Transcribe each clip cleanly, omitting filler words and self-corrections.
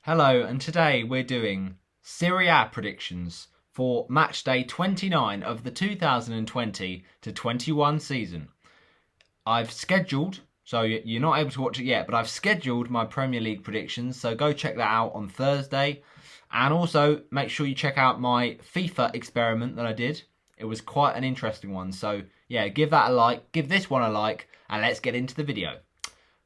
Hello, and today we're doing Serie A predictions for match day 29 of the 2020 to 21 season. I've scheduled, so you're not able to watch it yet, but I've scheduled my Premier League predictions, so go check that out on Thursday. And also make sure you check out my FIFA experiment that I did. It was quite an interesting one, so yeah, give that a like, give this one a like, and let's get into the video.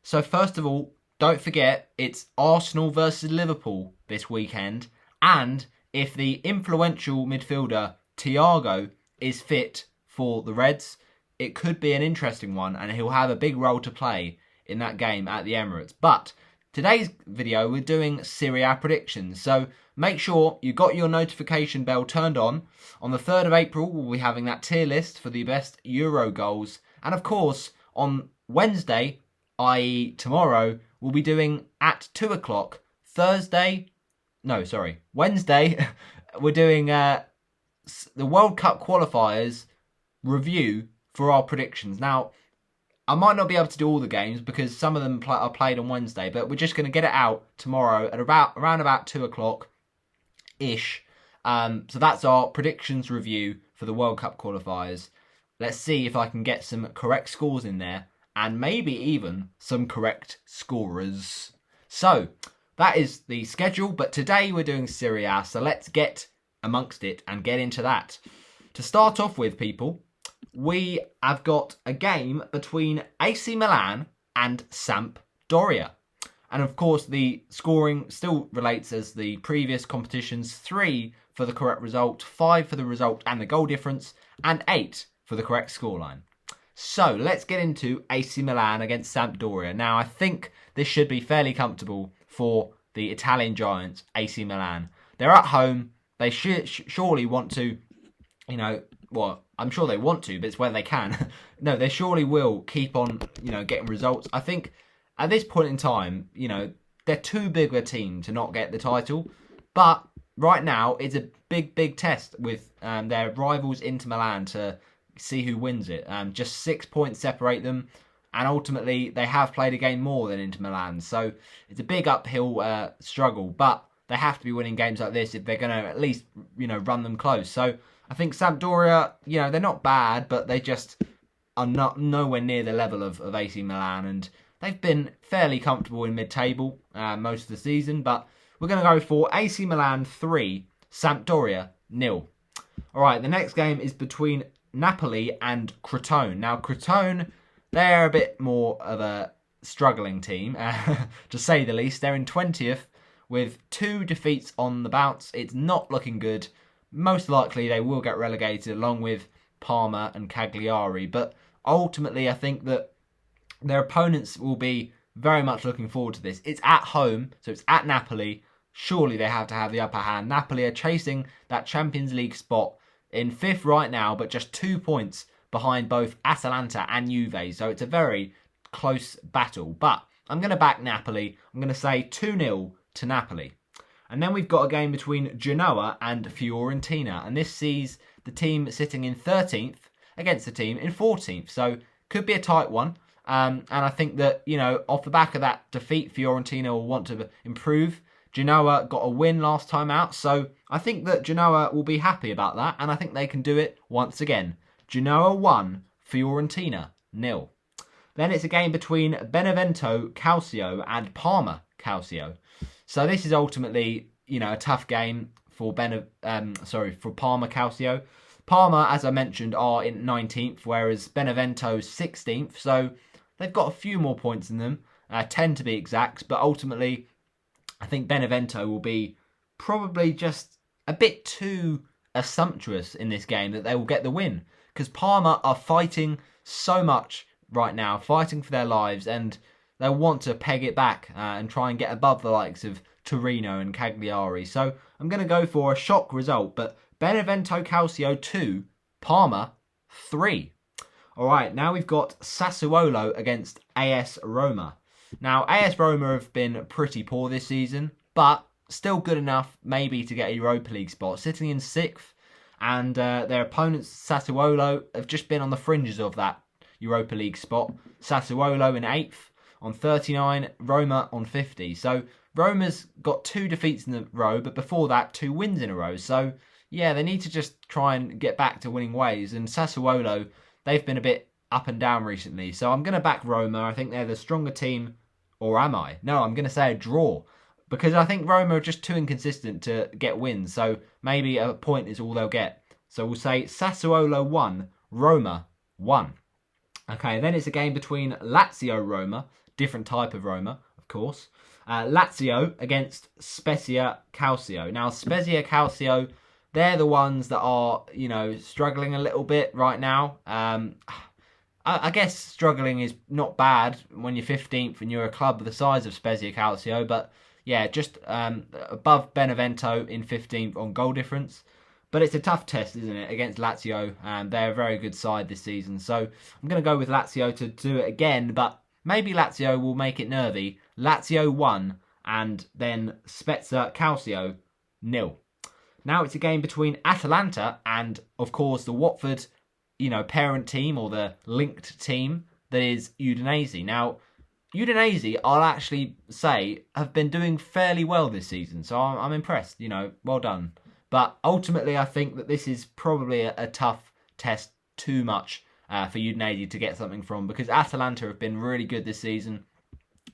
So first of all, don't forget, it's Arsenal versus Liverpool this weekend. And if the influential midfielder Thiago is fit for the Reds, it could be an interesting one. And he'll have a big role to play in that game at the Emirates. But today's video, we're doing Serie A predictions. So make sure you got your notification bell turned on. On the 3rd of April, we'll be having that tier list for the best Euro goals. And of course, on Wednesday, i.e. tomorrow, we'll be doing at 2 o'clock. Wednesday, we're doing the World Cup qualifiers review for our predictions. Now, I might not be able to do all the games because some of them are played on Wednesday, but we're just going to get it out tomorrow at around about 2 o'clock-ish. So that's our predictions review for the World Cup qualifiers. Let's see if I can get some correct scores in there, and maybe even some correct scorers. So, that is the schedule, but today we're doing Serie A, so let's get amongst it and get into that. To start off with, people, we have got a game between AC Milan and Sampdoria. And of course, the scoring still relates as the previous competitions: 3 for the correct result, 5 for the result and the goal difference, and 8 for the correct scoreline. So, let's get into AC Milan against Sampdoria. Now, I think this should be fairly comfortable for the Italian giants, AC Milan. They're at home. They surely want to, I'm sure they want to, but it's whether they can. No, they surely will keep on, getting results. I think at this point in time, they're too big of a team to not get the title. But right now, it's a big test with their rivals Inter Milan to see who wins it. Just 6 points separate them, and ultimately they have played a game more than Inter Milan, so it's a big uphill struggle, but they have to be winning games like this if they're going to at least run them close. So I think Sampdoria, they're not bad, but they just are not nowhere near the level of AC Milan, and they've been fairly comfortable in mid-table most of the season. But we're going to go for AC Milan 3, Sampdoria 0. Alright, the next game is between Napoli and Crotone. Now, Crotone, they're a bit more of a struggling team, to say the least. They're in 20th with 2 defeats on the bounce. It's not looking good. Most likely, they will get relegated along with Parma and Cagliari. But ultimately, I think that their opponents will be very much looking forward to this. It's at home, so it's at Napoli. Surely they have to have the upper hand. Napoli are chasing that Champions League spot in 5th right now, but just 2 points behind both Atalanta and Juve. So it's a very close battle. But I'm going to back Napoli. I'm going to say 2-0 to Napoli. And then we've got a game between Genoa and Fiorentina. And this sees the team sitting in 13th against the team in 14th. So could be a tight one. And I think that, off the back of that defeat, Fiorentina will want to improve. Genoa got a win last time out, so I think that Genoa will be happy about that, and I think they can do it once again. Genoa 1, Fiorentina 0. Then it's a game between Benevento Calcio and Parma Calcio. So this is ultimately, a tough game for Parma Calcio. Parma, as I mentioned, are in 19th, whereas Benevento 16th, so they've got a few more points than them, 10 to be exact, but ultimately I think Benevento will be probably just a bit too sumptuous in this game that they will get the win. Because Parma are fighting so much right now, fighting for their lives, and they'll want to peg it back and try and get above the likes of Torino and Cagliari. So I'm going to go for a shock result, but Benevento Calcio 2, Parma 3. Alright, now we've got Sassuolo against AS Roma. Now, AS Roma have been pretty poor this season, but still good enough maybe to get a Europa League spot, sitting in 6th, and their opponents, Sassuolo, have just been on the fringes of that Europa League spot. Sassuolo in 8th on 39, Roma on 50. So Roma's got 2 defeats in a row, but before that, 2 wins in a row. So yeah, they need to just try and get back to winning ways. And Sassuolo, they've been a bit up and down recently. So I'm going to back Roma. I think they're the stronger team. Or am I? No, I'm going to say a draw. Because I think Roma are just too inconsistent to get wins. So maybe a point is all they'll get. So we'll say Sassuolo 1, Roma 1. Okay, then it's a game between Lazio-Roma, different type of Roma, of course. Lazio against Spezia Calcio. Now, Spezia Calcio, they're the ones that are, struggling a little bit right now. I guess struggling is not bad when you're 15th and you're a club the size of Spezia Calcio, but yeah, just above Benevento in 15th on goal difference. But it's a tough test, isn't it, against Lazio, and they're a very good side this season. So I'm going to go with Lazio to do it again, but maybe Lazio will make it nervy. Lazio 1, and then Spezia Calcio 0. Now it's a game between Atalanta and, of course, the Watford, parent team or the linked team that is Udinese. Now, Udinese, I'll actually say, have been doing fairly well this season, so I'm impressed. Well done. But ultimately, I think that this is probably a tough test, too much for Udinese to get something from, because Atalanta have been really good this season.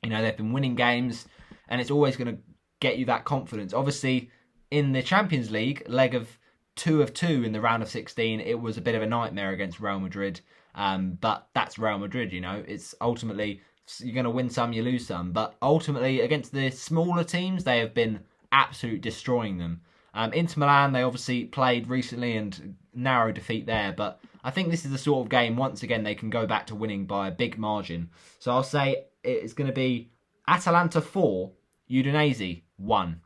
They've been winning games, and it's always going to get you that confidence. Obviously, in the Champions League, leg of 2 of 2 in the round of 16, it was a bit of a nightmare against Real Madrid. But that's Real Madrid, It's ultimately, you're going to win some, you lose some. But ultimately, against the smaller teams, they have been absolutely destroying them. Inter Milan, they obviously played recently and narrow defeat there, but I think this is the sort of game, once again, they can go back to winning by a big margin. So I'll say it's going to be Atalanta 4, Udinese 1.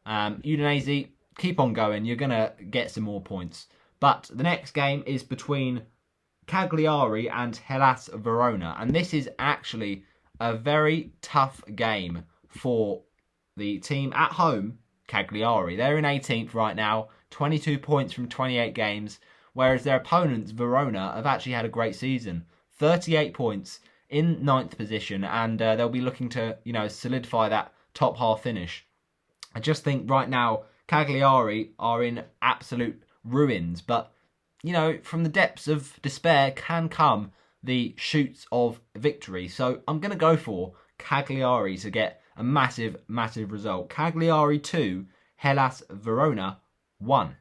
Udinese, keep on going, you're going to get some more points. But the next game is between Cagliari and Hellas Verona, and this is actually a very tough game for the team at home, Cagliari. They're in 18th right now, 22 points from 28 games, whereas their opponents, Verona, have actually had a great season. 38 points in 9th position, and they'll be looking to, solidify that top half finish. I just think right now, Cagliari are in absolute ruins, but, from the depths of despair can come the shoots of victory. So I'm going to go for Cagliari to get a massive, massive result. Cagliari 2, Hellas Verona 1.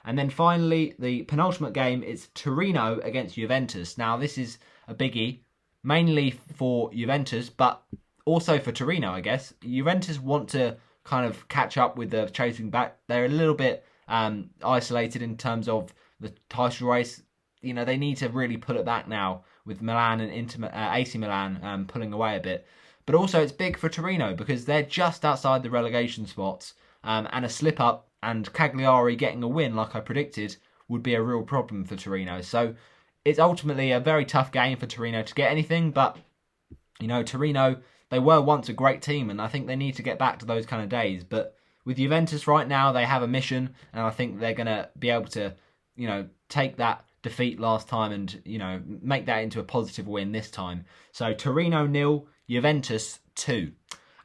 And then finally, the penultimate game is Torino against Juventus. Now, this is a biggie, mainly for Juventus, but also for Torino, I guess. Juventus want to kind of catch up with the chasing back. They're a little bit isolated in terms of the title race. They need to really pull it back now with Milan and AC Milan pulling away a bit. But also it's big for Torino because they're just outside the relegation spots, and a slip up and Cagliari getting a win like I predicted would be a real problem for Torino. So it's ultimately a very tough game for Torino to get anything, but Torino, they were once a great team and I think they need to get back to those kind of days. But with Juventus right now, they have a mission and I think they're going to be able to, take that defeat last time and, make that into a positive win this time. So Torino 0, Juventus 2.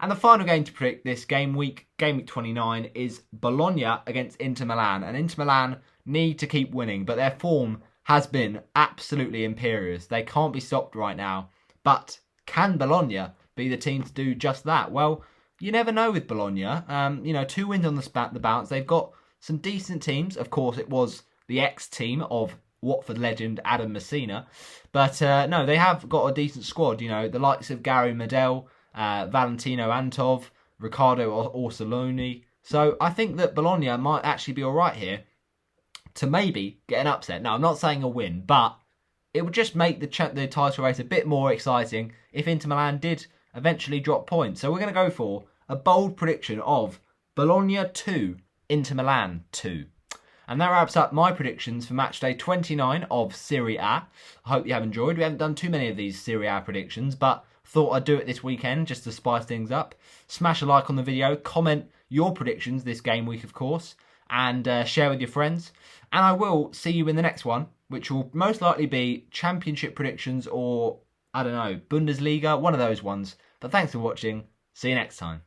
And the final game to predict this game week 29, is Bologna against Inter Milan. And Inter Milan need to keep winning, but their form has been absolutely imperious. They can't be stopped right now. But can Bologna be the team to do just that? Well, you never know with Bologna. 2 wins on the bounce. They've got some decent teams. Of course, it was the ex-team of Watford legend Adam Messina. But no, they have got a decent squad. The likes of Gary Medel, Valentino Antov, Riccardo Orsolini. So I think that Bologna might actually be all right here to maybe get an upset. Now, I'm not saying a win, but it would just make the title race a bit more exciting if Inter Milan did eventually drop points. So we're going to go for a bold prediction of Bologna 2, Inter Milan 2. And that wraps up my predictions for matchday 29 of Serie A. I hope you have enjoyed. We haven't done too many of these Serie A predictions, but thought I'd do it this weekend just to spice things up. Smash a like on the video, comment your predictions this game week, of course, and share with your friends. And I will see you in the next one, which will most likely be championship predictions or I don't know, Bundesliga, one of those ones. But thanks for watching. See you next time.